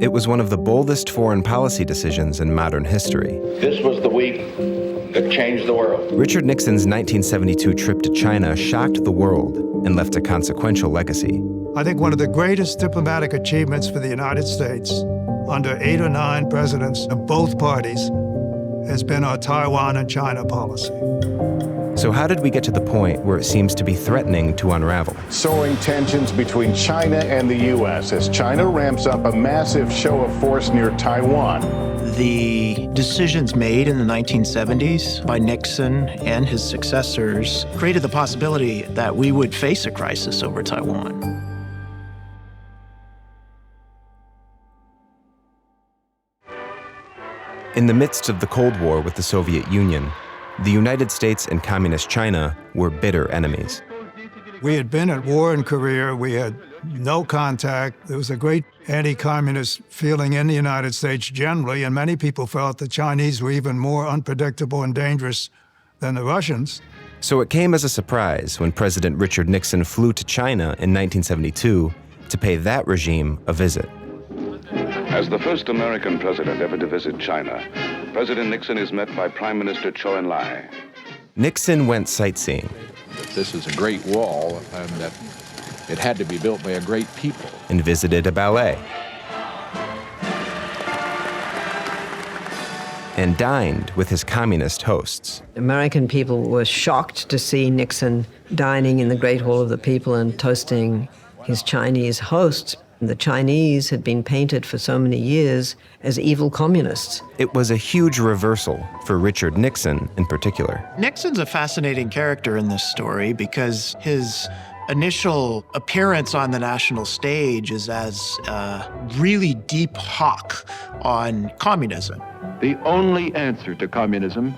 It was one of the boldest foreign policy decisions in modern history. This was the week that changed the world. Richard Nixon's 1972 trip to China shocked the world and left a consequential legacy. I think one of the greatest diplomatic achievements for the United States under 8 or 9 presidents of both parties has been our Taiwan and China policy. So how did we get to the point where it seems to be threatening to unravel? Soaring tensions between China and the U.S. as China ramps up a massive show of force near Taiwan. The decisions made in the 1970s by Nixon and his successors created the possibility that we would face a crisis over Taiwan. In the midst of the Cold War with the Soviet Union, the United States and Communist China were bitter enemies. We had been at war in Korea. We had no contact. There was a great anti-communist feeling in the United States generally, and many people felt the Chinese were even more unpredictable and dangerous than the Russians. So it came as a surprise when President Richard Nixon flew to China in 1972 to pay that regime a visit. As the first American president ever to visit China, President Nixon is met by Prime Minister Zhou Enlai. Nixon went sightseeing. This is a great wall, and that it had to be built by a great people. And visited a ballet. And dined with his communist hosts. American people were shocked to see Nixon dining in the Great Hall of the People and toasting his Chinese hosts. The Chinese had been painted for so many years as evil communists. It was a huge reversal for Richard Nixon in particular. Nixon's a fascinating character in this story because his initial appearance on the national stage is as a really deep hawk on communism. The only answer to communism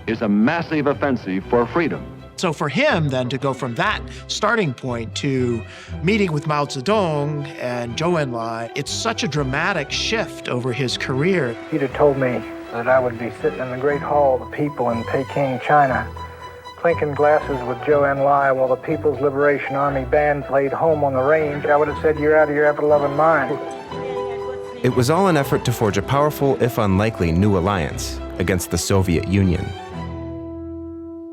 is a massive offensive for freedom. So for him then to go from that starting point to meeting with Mao Zedong and Zhou Enlai, it's such a dramatic shift over his career. He'd have told me that I would be sitting in the Great Hall of the People in Peking, China, clinking glasses with Zhou Enlai while the People's Liberation Army band played Home on the Range. I would have said, "You're out of your ever-loving mind." It was all an effort to forge a powerful, if unlikely, new alliance against the Soviet Union.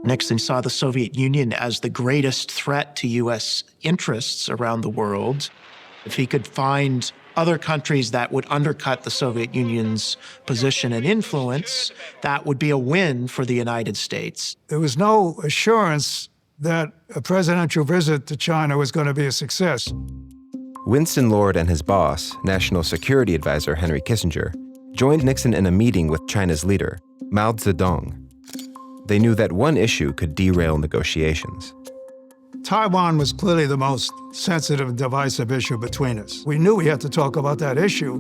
Nixon saw the Soviet Union as the greatest threat to U.S. interests around the world. If he could find other countries that would undercut the Soviet Union's position and influence, that would be a win for the United States. There was no assurance that a presidential visit to China was going to be a success. Winston Lord and his boss, National Security Advisor Henry Kissinger, joined Nixon in a meeting with China's leader, Mao Zedong. They knew that one issue could derail negotiations. Taiwan was clearly the most sensitive and divisive issue between us. We knew we had to talk about that issue.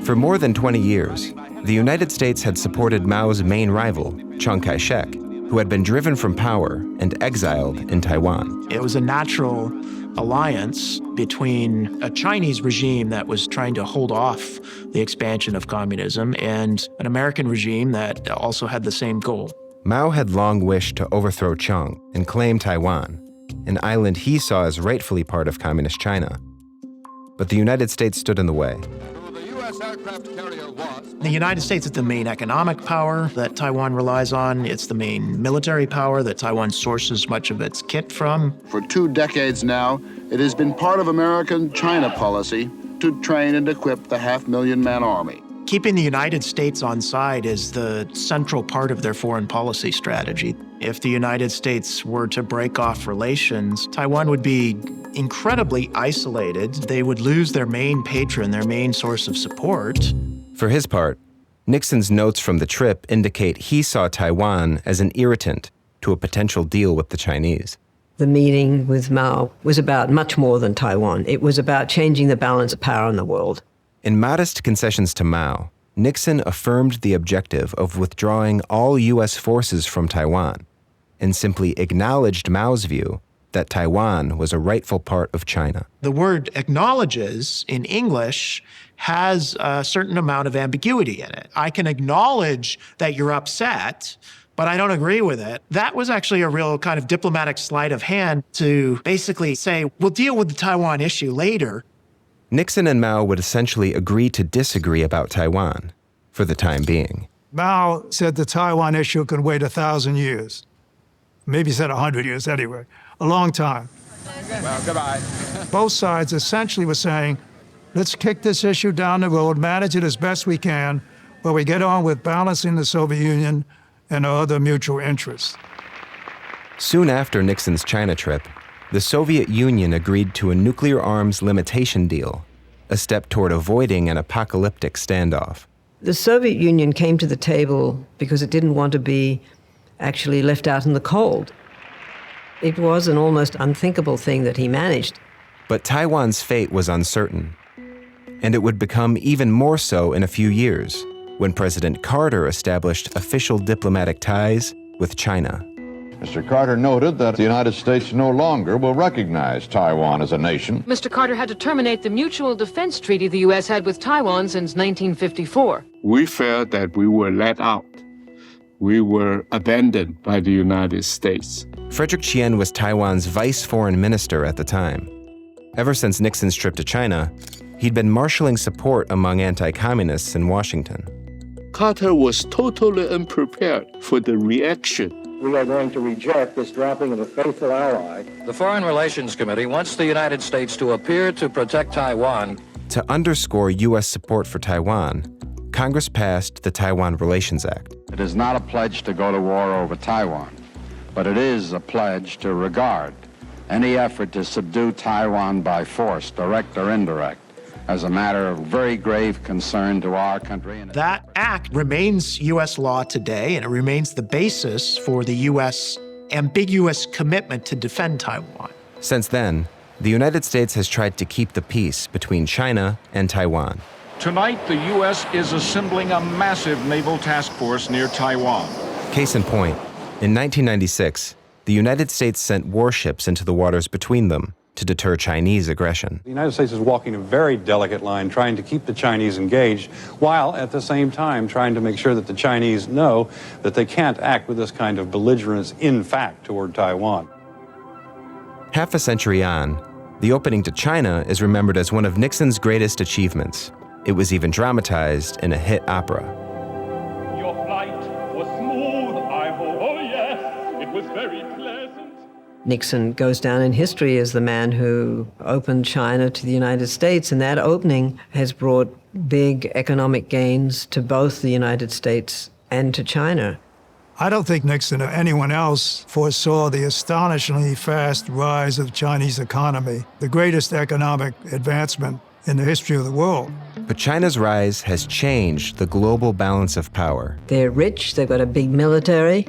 For more than 20 years, the United States had supported Mao's main rival, Chiang Kai-shek, who had been driven from power and exiled in Taiwan. It was a natural alliance between a Chinese regime that was trying to hold off the expansion of communism and an American regime that also had the same goal. Mao had long wished to overthrow Chiang and claim Taiwan, an island he saw as rightfully part of Communist China. But the United States stood in the way. The United States is the main economic power that Taiwan relies on. It's the main military power that Taiwan sources much of its kit from. For 2 decades now, it has been part of American China policy to train and equip the 500,000-man army. Keeping the United States on side is the central part of their foreign policy strategy. If the United States were to break off relations, Taiwan would be incredibly isolated. They would lose their main patron, their main source of support. For his part, Nixon's notes from the trip indicate he saw Taiwan as an irritant to a potential deal with the Chinese. The meeting with Mao was about much more than Taiwan. It was about changing the balance of power in the world. In modest concessions to Mao, Nixon affirmed the objective of withdrawing all U.S. forces from Taiwan and simply acknowledged Mao's view that Taiwan was a rightful part of China. The word acknowledges in English has a certain amount of ambiguity in it. I can acknowledge that you're upset, but I don't agree with it. That was actually a real kind of diplomatic sleight of hand to basically say, we'll deal with the Taiwan issue later. Nixon and Mao would essentially agree to disagree about Taiwan, for the time being. Mao said the Taiwan issue could wait 1,000 years. Maybe he said 100 years anyway, a long time. Well, goodbye. Both sides essentially were saying, let's kick this issue down the road, manage it as best we can, while we get on with balancing the Soviet Union and our other mutual interests. Soon after Nixon's China trip, the Soviet Union agreed to a nuclear arms limitation deal, a step toward avoiding an apocalyptic standoff. The Soviet Union came to the table because it didn't want to be actually left out in the cold. It was an almost unthinkable thing that he managed. But Taiwan's fate was uncertain, and it would become even more so in a few years, when President Carter established official diplomatic ties with China. Mr. Carter noted that the United States no longer will recognize Taiwan as a nation. Mr. Carter had to terminate the mutual defense treaty the U.S. had with Taiwan since 1954. We felt that we were let out. We were abandoned by the United States. Frederick Chien was Taiwan's vice foreign minister at the time. Ever since Nixon's trip to China, he'd been marshaling support among anti-communists in Washington. Carter was totally unprepared for the reaction. We are going to reject this dropping of a faithful ally. The Foreign Relations Committee wants the United States to appear to protect Taiwan. To underscore U.S. support for Taiwan, Congress passed the Taiwan Relations Act. It is not a pledge to go to war over Taiwan, but it is a pledge to regard any effort to subdue Taiwan by force, direct or indirect, as a matter of very grave concern to our country. That act remains U.S. law today, and it remains the basis for the U.S. ambiguous commitment to defend Taiwan. Since then, the United States has tried to keep the peace between China and Taiwan. Tonight, the U.S. is assembling a massive naval task force near Taiwan. Case in point, in 1996, the United States sent warships into the waters between them to deter Chinese aggression. The United States is walking a very delicate line, trying to keep the Chinese engaged, while at the same time trying to make sure that the Chinese know that they can't act with this kind of belligerence in fact toward Taiwan. Half a century on, the opening to China is remembered as one of Nixon's greatest achievements. It was even dramatized in a hit opera. Your flight was smooth, I hope. Oh yes, it was very pleasant. Nixon goes down in history as the man who opened China to the United States, and that opening has brought big economic gains to both the United States and to China. I don't think Nixon or anyone else foresaw the astonishingly fast rise of Chinese economy, the greatest economic advancement in the history of the world. But China's rise has changed the global balance of power. They're rich, they've got a big military,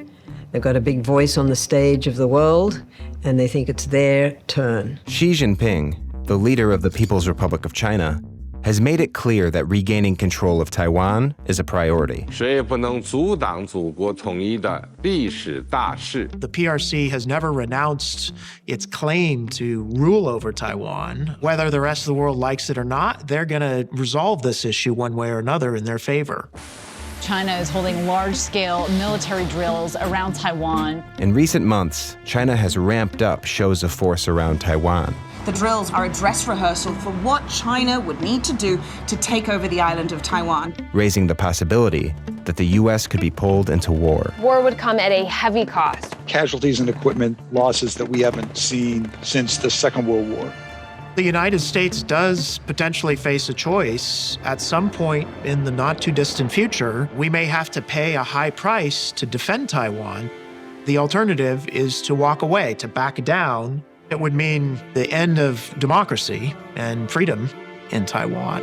they've got a big voice on the stage of the world, and they think it's their turn. Xi Jinping, the leader of the People's Republic of China, has made it clear that regaining control of Taiwan is a priority. The PRC has never renounced its claim to rule over Taiwan. Whether the rest of the world likes it or not, they're going to resolve this issue one way or another in their favor. China is holding large-scale military drills around Taiwan. In recent months, China has ramped up shows of force around Taiwan. The drills are a dress rehearsal for what China would need to do to take over the island of Taiwan, raising the possibility that the U.S. could be pulled into war. War would come at a heavy cost. Casualties and equipment losses that we haven't seen since the Second World War. The United States does potentially face a choice. At some point in the not-too-distant future, we may have to pay a high price to defend Taiwan. The alternative is to walk away, to back down. It would mean the end of democracy and freedom in Taiwan.